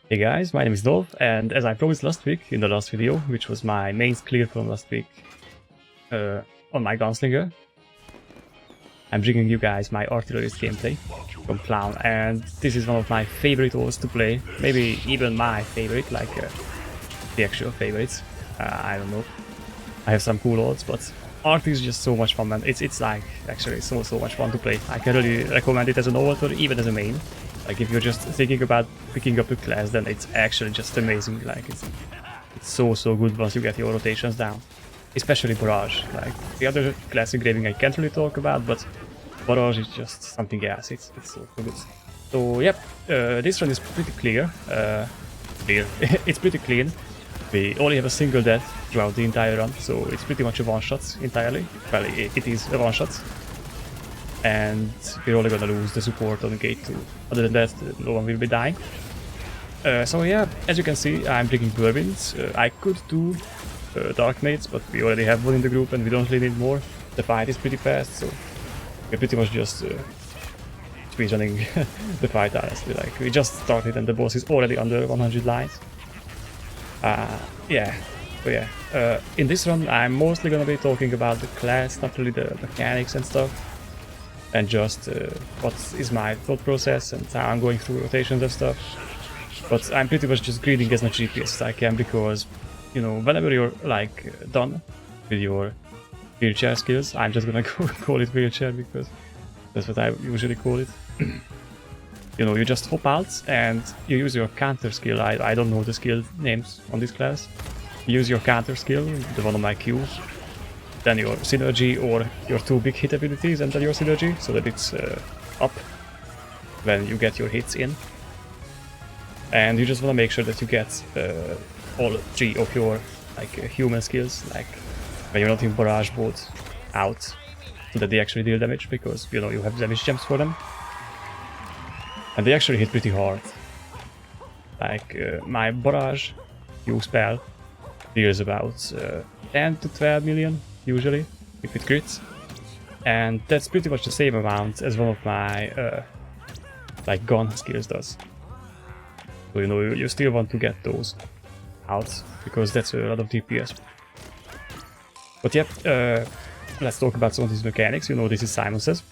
Hey guys, my name is Dolph, and as I promised last week in the last video, which was my main clear from last week on my Gunslinger, I'm bringing you guys my Artillerist gameplay from Clown, and this is one of my favorite ores to play, maybe even my favorite, like the actual favorites. I don't know. I have some cool ores, but Art is just so much fun, man. It's like actually so much fun to play. I can really recommend it as an ore or even as a main. Like if you're just thinking about picking up a class, then it's actually just amazing. Like it's so good once you get your rotations down, especially Barrage. Like the other class engraving I can't really talk about, but Barrage is just something else. It's so good. So yep, this run is pretty clear. It's pretty clean. We only have a single death throughout the entire run, so it's pretty much a one-shot entirely. Well, it is a one-shot. And we're only gonna lose the support on gate 2. Other than that, no one will be dying. So yeah, as you can see, I'm drinking Whirlwinds. I could do Dark Nades, but we already have one in the group and we don't really need more. The fight is pretty fast, so we're pretty much just speedrunning the fight, honestly. Like, we just started and the boss is already under 100 lines. Yeah. So yeah, in this run I'm mostly gonna be talking about the class, not really the mechanics and stuff. And just what is my thought process and how I'm going through rotations and stuff. But I'm pretty much just greeting as much GPS as I can because, you know, whenever you're like done with your wheelchair skills, I'm just gonna call it wheelchair because that's what I usually call it. You know, you just hop out and you use your counter skill. I don't know the skill names on this class. You use your counter skill, the one on my Q. Then your synergy or your 2 big hit abilities, and then your synergy, so that it's up when you get your hits in. And you just want to make sure that you get all 3 of your human skills, like when you're not in barrage mode, out, so that they actually deal damage, because you know you have damage gems for them. And they actually hit pretty hard. Like my barrage Q spell deals about 10 to 12 million. Usually, if it crits, and that's pretty much the same amount as one of my like gun skills does. So you know you still want to get those out because that's a lot of DPS. But yep, let's talk about some of these mechanics. You know, this is Simon Says.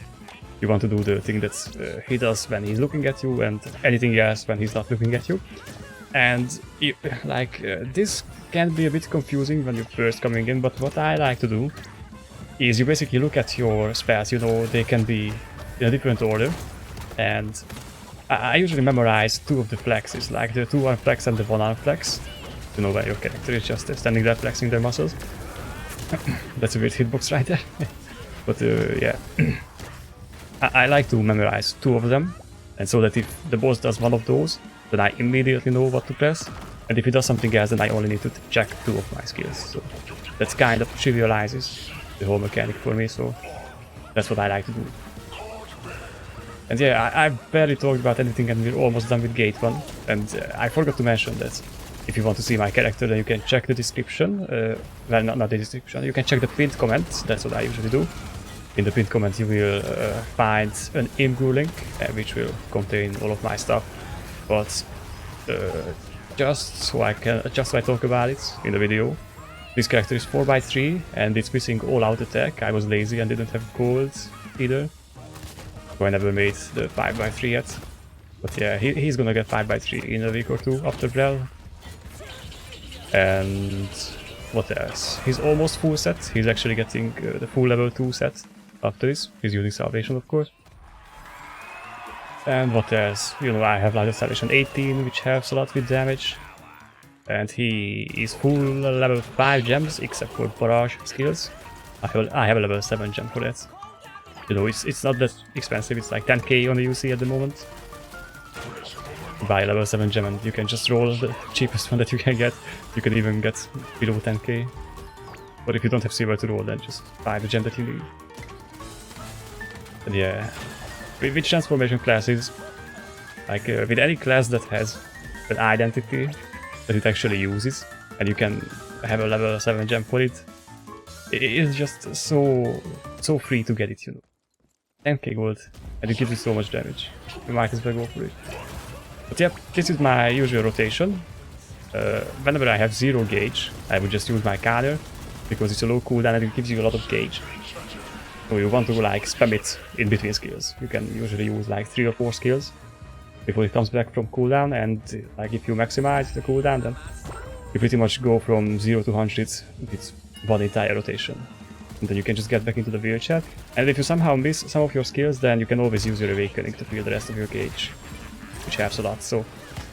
You want to do the thing that he does when he's looking at you, and anything else when he's not looking at you. And this can be a bit confusing when you're first coming in, but what I like to do is you basically look at your spells. You know, they can be in a different order, and I usually memorize 2 of the flexes, like the 2-arm flex and the 1-arm flex. You know, where your character is just standing there flexing their muscles. That's a weird hitbox right there. But yeah, I like to memorize 2 of them, and so that if the boss does one of those, then I immediately know what to press, and if he does something else, then I only need to check 2 of my skills. So that's kind of trivializes the whole mechanic for me, so that's what I like to do. And yeah, I barely talked about anything and we're almost done with gate 1, and I forgot to mention that if you want to see my character, then you can check the description, well, not the description, you can check the pinned comment. That's what I usually do. In the pinned comment you will find an Imgur link, which will contain all of my stuff. But just so I talk about it in the video, this character is 4x3 and it's missing all out attack. I was lazy and didn't have gold either, so I never made the 5x3 yet. But yeah, he's gonna get 5x3 in a week or 2 after Brel. And what else? He's almost full set. He's actually getting the full level 2 set after this. He's using Salvation, of course. And what else? You know, I have like a Salvation 18, which helps a lot with damage. And he is full level 5 gems, except for barrage skills. I have a level 7 gem for that. You know, it's not that expensive, it's like 10k on the UC at the moment. Buy a level 7 gem and you can just roll the cheapest one that you can get. You can even get below 10k. But if you don't have silver to roll, then just buy the gem that you need. And yeah. With transformation classes, like with any class that has an identity that it actually uses, and you can have a level 7 gem for it, it is just so free to get it, you know. 10k gold, and it gives you so much damage. You might as well go for it. But yep, this is my usual rotation. Whenever I have 0 gauge, I would just use my counter, because it's a low cooldown and it gives you a lot of gauge. So you want to like spam it in between skills. You can usually use like 3 or 4 skills before it comes back from cooldown, and like if you maximize the cooldown, then you pretty much go from 0 to 100 with one entire rotation. And then you can just get back into the wheelchair. And if you somehow miss some of your skills, then you can always use your awakening to fill the rest of your gauge, which helps a lot. So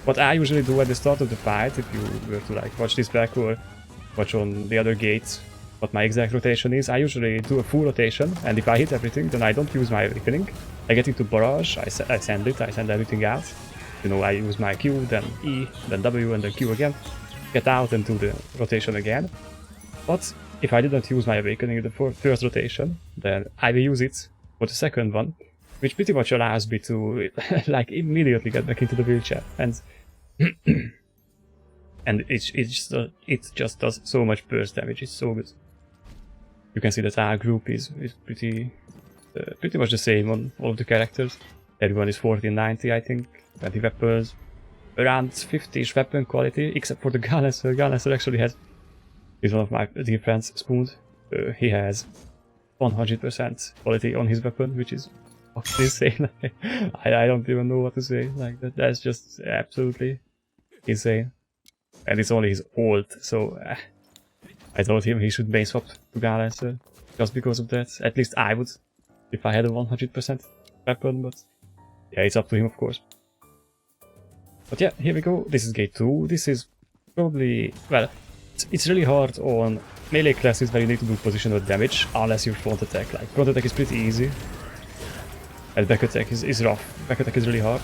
what I usually do at the start of the fight, if you were to like watch this back or watch on the other gates what my exact rotation is, I usually do a full rotation, and if I hit everything, then I don't use my awakening. I get into barrage, I send everything out. You know, I use my Q, then E, then W, and then Q again. Get out and do the rotation again. But if I didn't use my awakening in the first rotation, then I will use it for the second one, which pretty much allows me to like immediately get back into the wheelchair, and and it just does so much burst damage. It's so good. You can see that our group is pretty much the same on all of the characters. Everyone is 1490, I think. 20 weapons, around 50ish weapon quality, except for the Gunnesser. Gunnesser actually is one of my dear friends, Spoon. He has 100% quality on his weapon, which is fucking insane. I don't even know what to say. Like that's just absolutely insane. And it's only his ult, so I told him he should main swap to Gunnesser just because of that. At least I would, if I had a 100% weapon, but yeah, it's up to him, of course. But yeah, here we go. This is gate 2. This is probably, well, it's really hard on melee classes where you need to do positional damage unless you front attack. Like, front attack is pretty easy, and back attack is rough. Back attack is really hard.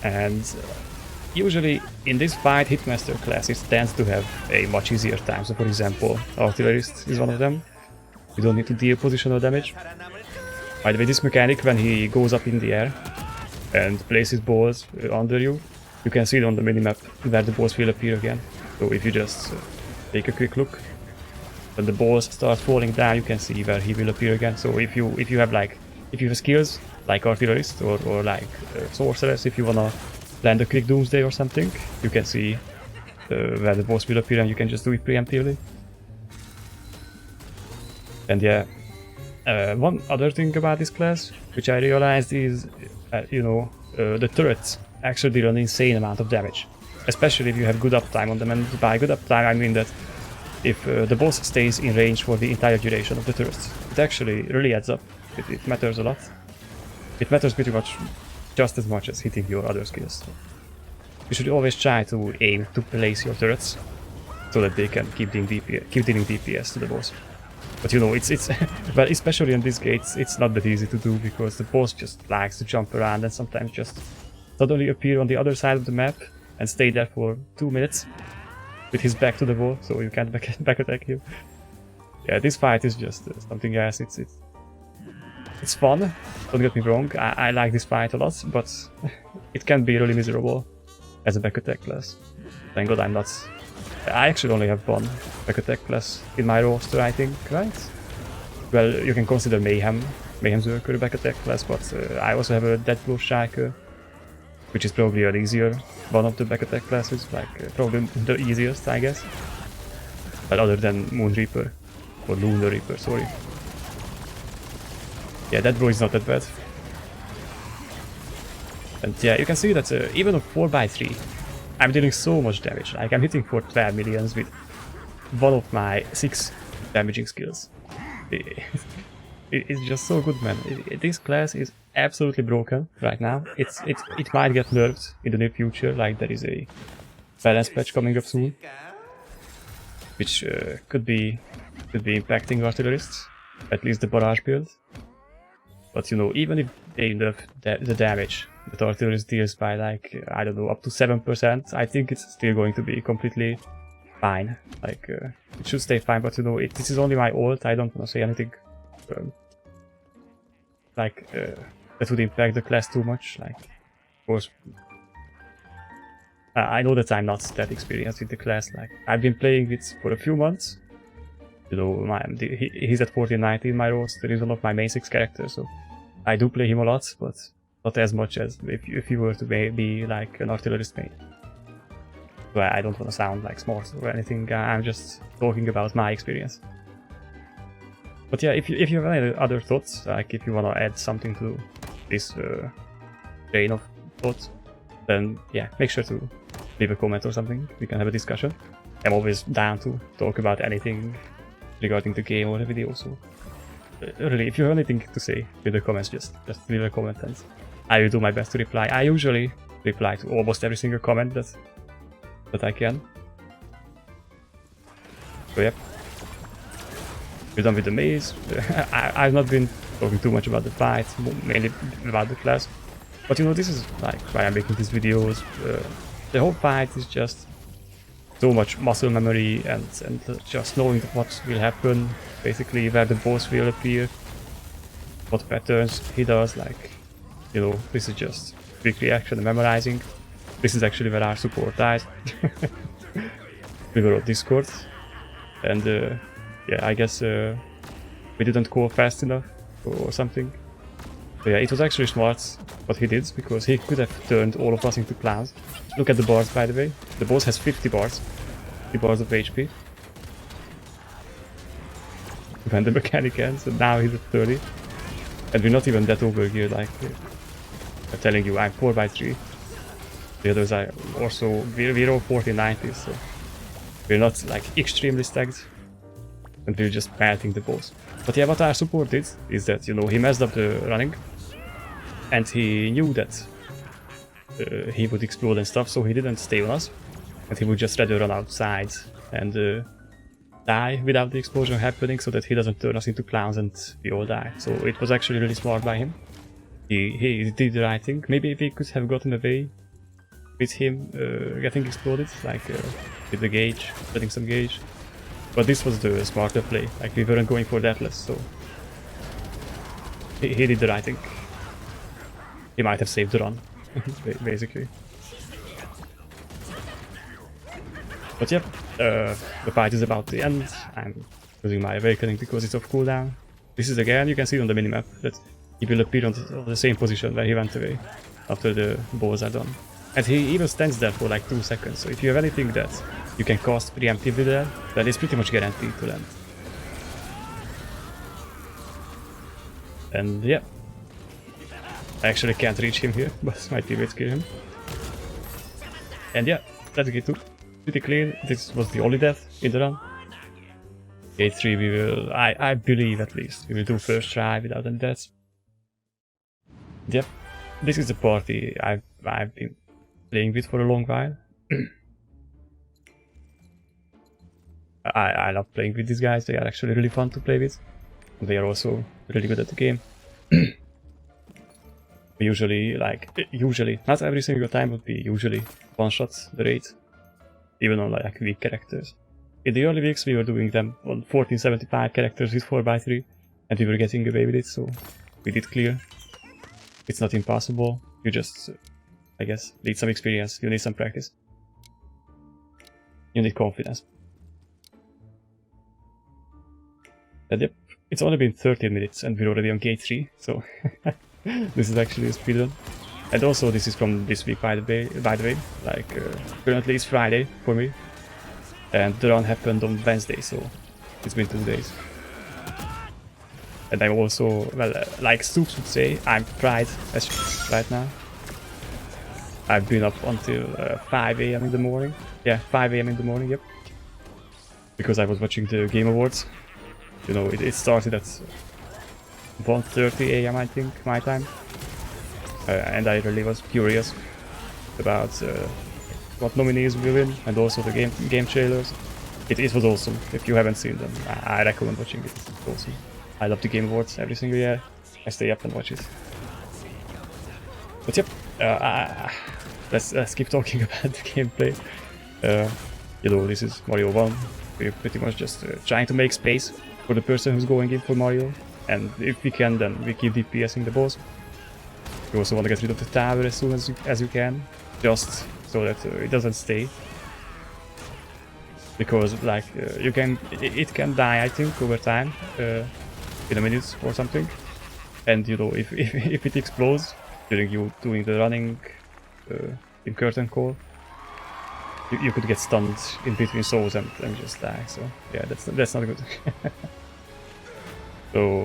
And usually in this fight, Hitmaster classes tends to have a much easier time. So for example, Artillerist is one of them. You don't need to deal positional damage. By the way, this mechanic, when he goes up in the air and places balls under you, you can see it on the minimap where the balls will appear again. So if you just take a quick look, when the balls start falling down, you can see where he will appear again. So if you have skills like Artillerist or like Sorceress, if you wanna land a quick Doomsday or something, you can see where the balls will appear, and you can just do it preemptively. And yeah, one other thing about this class, which I realized is, the turrets actually deal an insane amount of damage, especially if you have good uptime on them. And by good uptime, I mean that if the boss stays in range for the entire duration of the turrets, it actually really adds up. It matters a lot. It matters pretty much just as much as hitting your other skills. You should always try to aim to place your turrets so that they can keep dealing DPS to the boss. But you know, it's well, especially in these gates, it's not that easy to do, because the boss just likes to jump around and sometimes just suddenly appear on the other side of the map and stay there for 2 minutes with his back to the wall, so you can't back attack you. Yeah, this fight is just something else. It's fun, don't get me wrong, I like this fight a lot, but it can be really miserable as a back attack class. Thank God I'm not... I actually only have one back attack class in my roster, I think, right? Well, you can consider Mayhem's Worker a back attack class, but I also have a Death Blow Striker, which is probably an easier one of the back attack classes, like probably the easiest, I guess. But other than Moon Reaper, or Lunar Reaper, sorry. Yeah, that blow is not that bad. And yeah, you can see that even on 4x3, I'm dealing so much damage. Like, I'm hitting for 12 millions with one of my 6 damaging skills. It's just so good, man. This class is absolutely broken right now. It might get nerfed in the near future, like there is a balance patch coming up soon, which could be impacting Artillerists, at least the barrage build. But you know, even if they nerf the damage that Artillerist deals by, like, I don't know, up to 7%, I think it's still going to be completely fine. Like, it should stay fine, but you know, this is only my ult. I don't want to say anything that would impact the class too much. Like, of course, I know that I'm not that experienced with the class. Like, I've been playing it for a few months. You know, he's at 1490 in my roster. He's one of my main 6 characters, so I do play him a lot, but not as much as if you were to be like an artillerist main. So I don't want to sound like smart or anything, I'm just talking about my experience. But yeah, if you have any other thoughts, like if you want to add something to this chain of thoughts, then yeah, make sure to leave a comment or something, we can have a discussion. I'm always down to talk about anything regarding the game or the video, so really, if you have anything to say in the comments, just leave a comment and I will do my best to reply. I usually reply to almost every single comment that I can. So yep, we're done with the maze. I've not been talking too much about the fight, mainly about the class. But you know, this is like why I'm making these videos. The whole fight is just so much muscle memory and just knowing what will happen, basically where the boss will appear, what patterns he does, like, you know, this is just quick reaction and memorizing. This is actually where our support died. We were on Discord, and yeah, I guess we didn't go fast enough or something. So yeah, it was actually smart what he did, because he could have turned all of us into clowns. Look at the bars, by the way. The boss has 50 bars. 50 bars of HP. When the mechanic ends, and now he's at 30. And we're not even that overgeared, like I'm telling you, I'm 4x3. The others are also, we're all 40-90, so we're not like extremely stacked. And we're just melting the boss. But yeah, what our support did is that, you know, he messed up the running. And he knew that he would explode and stuff, so he didn't stay on us. And he would just rather run outside and die without the explosion happening, so that he doesn't turn us into clowns and we all die. So it was actually really smart by him. He did the right thing. Maybe we could have gotten away with him getting exploded, like with the gauge, getting some gauge. But this was the smarter play, like we weren't going for deathless, so he did the right thing. He might have saved the run, basically. But yep, the fight is about to end. I'm using my awakening because it's off cooldown. This is again, you can see on the minimap that he will appear on the same position where he went away after the balls are done. And he even stands there for like 2 seconds, so if you have anything that you can cast preemptively there, then it's pretty much guaranteed to land. And yeah, I actually can't reach him here, but my teammates kill him. And yeah, that's G2. Pretty clean. This was the only death in the run. G3 we will, I believe at least, we will do first try without any deaths. Yep, this is the party I've been playing with for a long while. I love playing with these guys, they are actually really fun to play with. They are also really good at the game. Usually, not every single time, but we usually one-shot the raid, even on like weak characters. In the early weeks we were doing them on 1475 characters with 4x3, and we were getting away with it, so we did clear. It's not impossible, you just, I guess, need some experience, you need some practice. You need confidence. And yep, it's only been 13 minutes and we're already on gate 3, so this is actually a speedrun. And also this is from this week, by the way, like currently it's Friday for me. And the run happened on Wednesday, so it's been 2 days. And I'm also, well, like Stoops would say, I'm fried as shit right now. I've been up until 5 AM in the morning. Yeah, 5 AM in the morning, yep. Because I was watching the Game Awards. You know, it started at 1:30 AM, I think, my time. And I really was curious about what nominees will win, and also the game trailers. It was awesome. If you haven't seen them, I recommend watching it. It's awesome. I love the Game Awards every single year. I stay up and watch it. But yep, let's keep talking about the gameplay. You know, this is Mario 1. We're pretty much just trying to make space for the person who's going in for Mario. And if we can, then we keep DPSing the boss. You also want to get rid of the tower as soon as you can, just so that it doesn't stay. Because like it can die, I think, over time, in a minute or something. And you know, if it explodes, during you doing the running in curtain call, you could get stunned in between souls and just die. So yeah, that's not good. So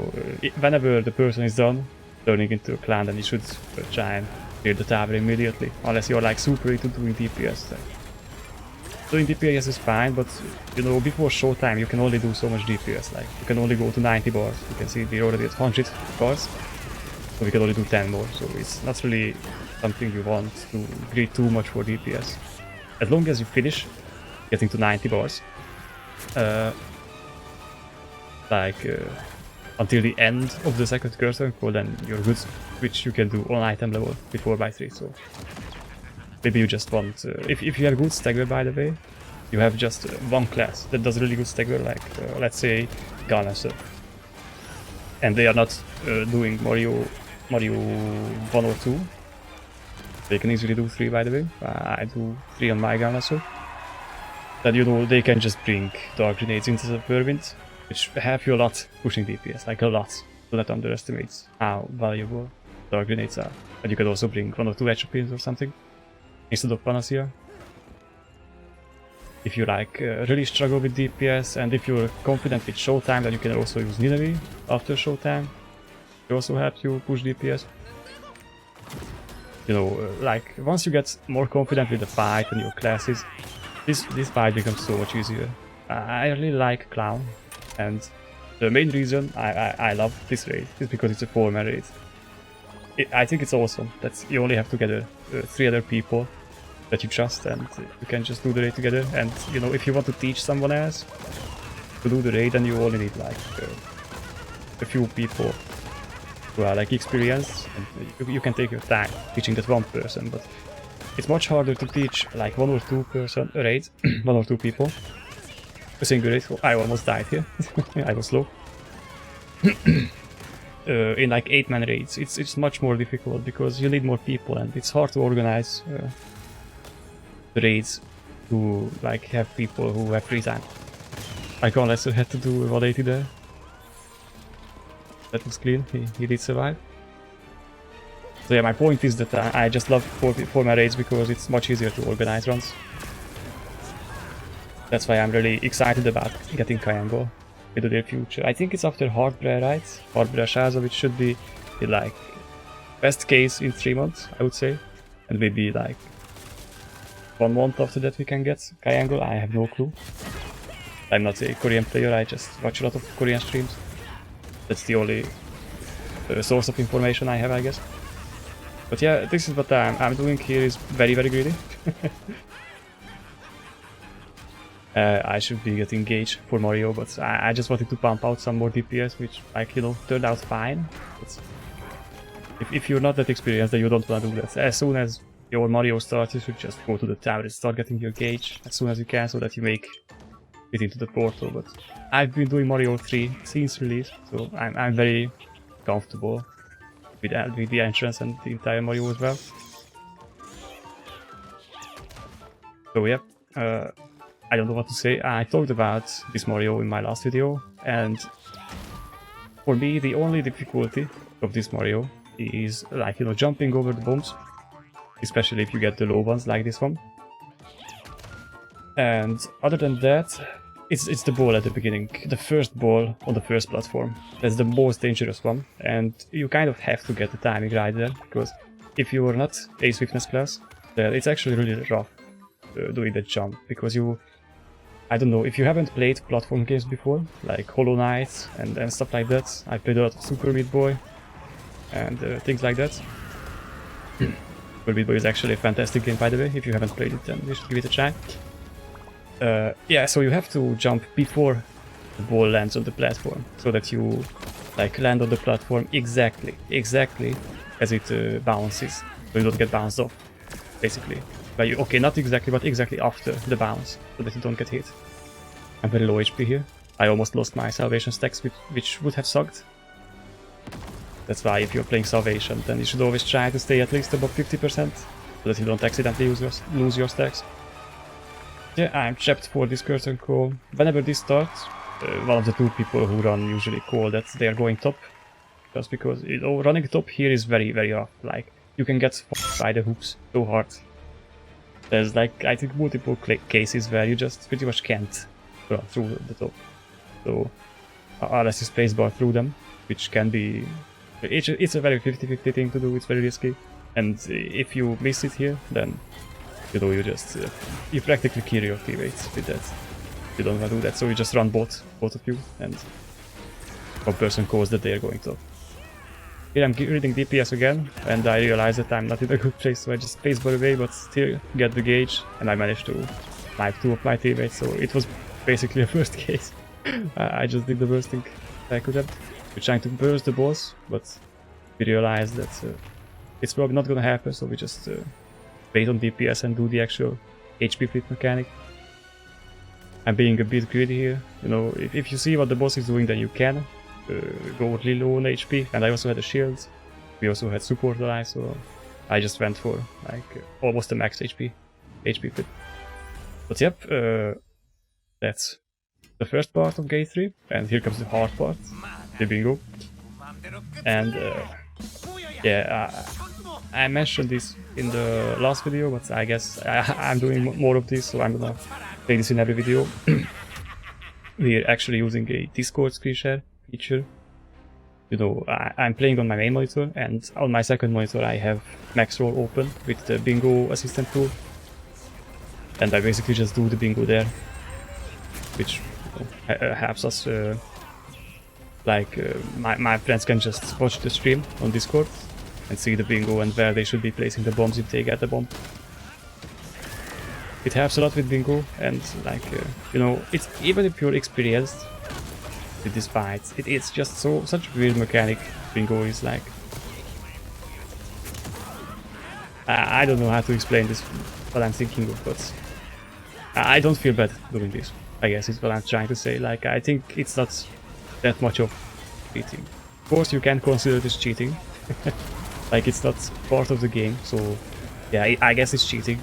whenever the person is done turning into a clan, then you should try and clear the tower immediately, unless you're like super into doing DPS. Doing DPS is fine, but you know, before showtime you can only do so much DPS. Like you can only go to 90 bars. You can see we're already at 100 bars, so we can only do 10 more. So it's not really something you want to greed too much for DPS. As long as you finish getting to 90 bars, until the end of the second curtain call, then you're good, which you can do on item level with 4x3. So maybe you just want, if you have good stagger, by the way, you have just one class that does really good stagger, like let's say Gunlancer, and they are not doing Mario 1 or 2. They can easily do 3, by the way. I do 3 on my Gunlancer. Then you know they can just bring dark grenades into the whirlwind, which help you a lot pushing DPS, like a lot. Do not underestimate how valuable dark grenades are. And you can also bring 1 or 2 extra pins or something instead of Panacea. If you like really struggle with DPS, and if you're confident with showtime, then you can also use Nidalee after showtime. It also helps you push DPS. You know, like once you get more confident with the fight and your classes, this fight becomes so much easier. I really like Clown, and the main reason I love this raid is because it's a 4-man raid. I think it's awesome that you only have together 3 other people that you trust, and you can just do the raid together. And you know, if you want to teach someone else to do the raid, then you only need like a few people who are like experienced, and you can take your time teaching that one person. But it's much harder to teach like 1 or 2 person a raid, 1 or 2 people, a single raid. Oh, I almost died here. I was slow. In like 8-man raids, it's much more difficult because you need more people, and it's hard to organize the raids to like have people who have free time. Like Gunlancer had to do 180 there. That was clean, he did survive. So yeah, my point is that I just love 4-man raids because it's much easier to organize runs. That's why I'm really excited about getting Triangle in the near future. I think it's after Heartbreath, right? Heartbreath Shaza, which should be like best case in 3 months, I would say. And maybe like 1 month after that we can get Triangle. I have no clue. I'm not a Korean player, I just watch a lot of Korean streams. That's the only source of information I have, I guess. But yeah, this is what I'm doing here is very, very greedy. I should be getting Gauge for Mario, but I just wanted to pump out some more DPS, which, like, you know, turned out fine. If you're not that experienced, then you don't want to do that. As soon as your Mario starts, you should just go to the tower and start getting your Gauge as soon as you can, so that you make it into the portal. But I've been doing Mario 3 since release, so I'm very comfortable with the entrance and the entire Mario as well. So yeah, I don't know what to say. I talked about this Mario in my last video, and for me the only difficulty of this Mario is, like, you know, jumping over the bombs, especially if you get the low ones like this one. And other than that, it's the ball at the beginning, the first ball on the first platform. That's the most dangerous one, and you kind of have to get the timing right there, because if you are not a swiftness class, then it's actually really rough doing that jump, because I don't know, if you haven't played platform games before, like Hollow Knight and stuff like that. I played a lot of Super Meat Boy and things like that. Super Meat Boy is actually a fantastic game, by the way. If you haven't played it, then you should give it a try. Yeah, so you have to jump before the ball lands on the platform, so that you like land on the platform exactly as it bounces, so you don't get bounced off, basically. But okay, not exactly, but exactly after the bounce, so that you don't get hit. I'm very low HP here. I almost lost my salvation stacks, which would have sucked. That's why if you're playing salvation, then you should always try to stay at least above 50%, so that you don't accidentally lose your stacks. Yeah, I'm trapped for this curtain call. Whenever this starts, one of the 2 people who run usually call that they are going top. Just because, you know, running top here is very, very rough. Like, you can get fucked by the hooks so hard. There's like, I think, multiple cases where you just pretty much can't run through the top. So, unless you spacebar through them, which can be... It's a very 50-50 thing to do, it's very risky. And if you miss it here, then, you know, you just... you practically kill your teammates with that. You don't want to do that, so you just run both of you, and one person calls that they are going top. Here I'm reading DPS again, and I realize that I'm not in a good place, so I just spacebar away, but still get the gauge, and I managed to snipe 2 of my teammates, so it was basically a first case. I just did the worst thing I could have. We're trying to burst the boss, but we realized that it's probably not gonna happen, so we just wait on DPS and do the actual HP flip mechanic. I'm being a bit greedy here, you know, if you see what the boss is doing, then you can go really low on HP, and I also had a shield, we also had support alive, so I just went for like almost the max HP flip. But yep, that's the first part of G3, and here comes the hard part, the bingo. And yeah, I mentioned this in the last video, but I guess I'm doing more of this, so I'm gonna play this in every video. We're actually using a Discord screen share feature. You know, I'm playing on my main monitor, and on my second monitor I have max roll open with the bingo assistant tool. And I basically just do the bingo there, which helps us, my friends can just watch the stream on Discord and see the bingo and where they should be placing the bombs if they get the bomb. It helps a lot with bingo, and like, you know, it's even if you're experienced with this fight, it's just such a weird mechanic. Bingo is like, I don't know how to explain this, what I'm thinking of, but I don't feel bad doing this, I guess is what I'm trying to say. Like, I think it's not that much of cheating. Of course you can consider this cheating, like it's not part of the game, so yeah, I guess it's cheating.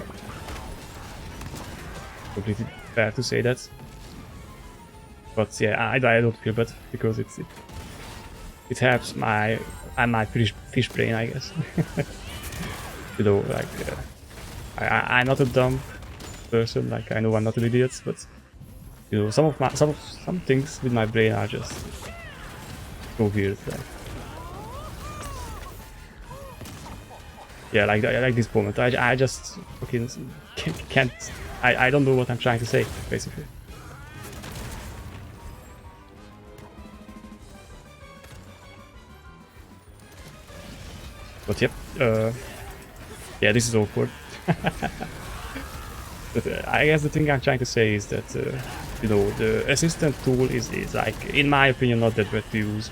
Completely fair to say that. But yeah, I don't feel bad, because it helps my fish brain, I guess. You know, like, I'm not a dumb person, like I know I'm not an idiot, but you know, some things with my brain are just so weird. Like, yeah, like this moment, I just fucking can't. I don't know what I'm trying to say, basically. But yep, yeah, this is awkward. But I guess the thing I'm trying to say is that, you know, the assistant tool is like, in my opinion, not that bad to use.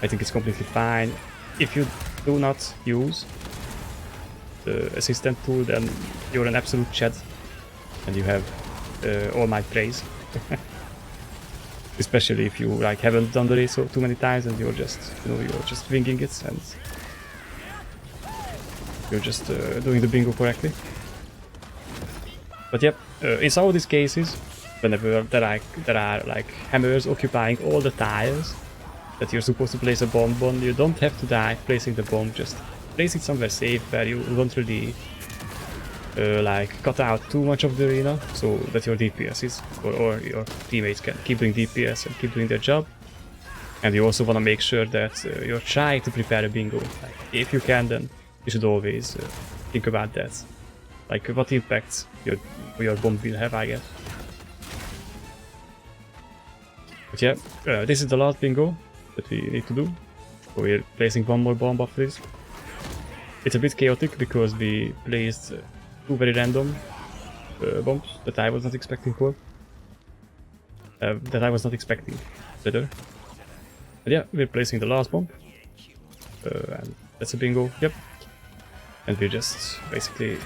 I think it's completely fine. If you do not use the assistant tool, then you're an absolute Chad, and you have all my praise. Especially if you like haven't done the race so too many times, and you're just, you know, you're just winging it, and you're just doing the bingo correctly. But yep, in some of these cases, whenever there are like hammers occupying all the tiles that you're supposed to place a bomb on, you don't have to die placing the bomb, just place it somewhere safe where you don't really like cut out too much of the arena, so that your DPS is, or your teammates can keep doing DPS and keep doing their job. And you also want to make sure that you're trying to prepare a bingo. Like, if you can, then you should always think about that. Like, what impact your bomb will have, I guess. But yeah, this is the last bingo that we need to do. So we're placing one more bomb after this. It's a bit chaotic because we placed 2 very random bombs that I was not expecting for. Better. But yeah, we're placing the last bomb. And that's a bingo, yep. And we're just basically,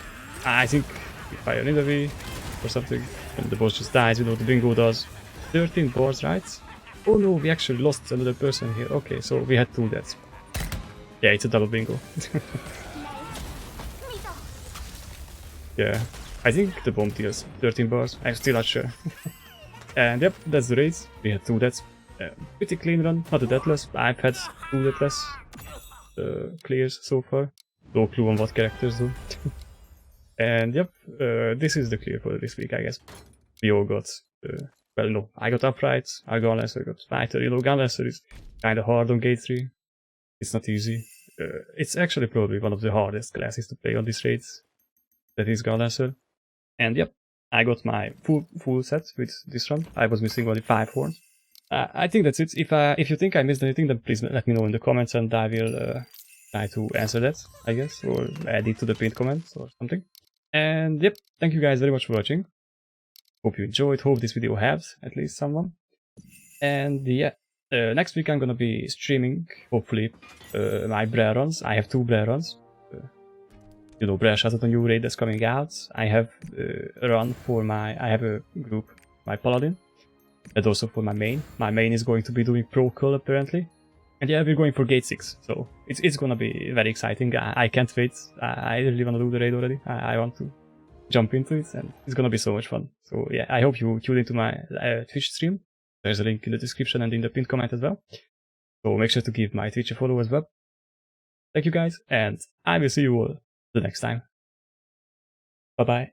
I think we fire an enemy or something, and the boss just dies. You know, the bingo does 13 bars, right? Oh no, we actually lost another person here. Okay, so we had 2 deaths. Yeah, it's a double bingo. Yeah, I think the bomb deals 13 bars. I'm still not sure. And yep, that's the race. We had 2 deaths. Pretty clean run, not a deathless. I've had 2 deathless clears so far. no clue on what characters do. And yep, this is the clear for this week, I guess. We all got, well, no, I got Uprights, I got Gunlasser, I got Fighter. You know, Gunlasser is kinda hard on Gate 3. It's not easy. It's actually probably one of the hardest classes to play on these raids. That is Gunlasser. And yep, I got my full set with this run. I was missing only 5 horns. I think that's it. If you think I missed anything, then please let me know in the comments and I will try to answer that, I guess, or add it to the pinned comments or something. And yep, thank you guys very much for watching. Hope you enjoyed, hope this video helps at least someone. And yeah, next week I'm gonna be streaming, hopefully, my Brer runs. I have 2 Brer runs. You know, Brer Shot, a new raid that's coming out. I have a run for I have a group, my Paladin, and also for my main. My main is going to be doing Pro Cull apparently. And yeah, we're going for Gate 6, so it's gonna be very exciting. I can't wait. I really wanna do the raid already. I want to jump into it, and it's gonna be so much fun. So yeah, I hope you tune into my Twitch stream. There's a link in the description and in the pinned comment as well. So make sure to give my Twitch a follow as well. Thank you guys, and I will see you all the next time. Bye bye.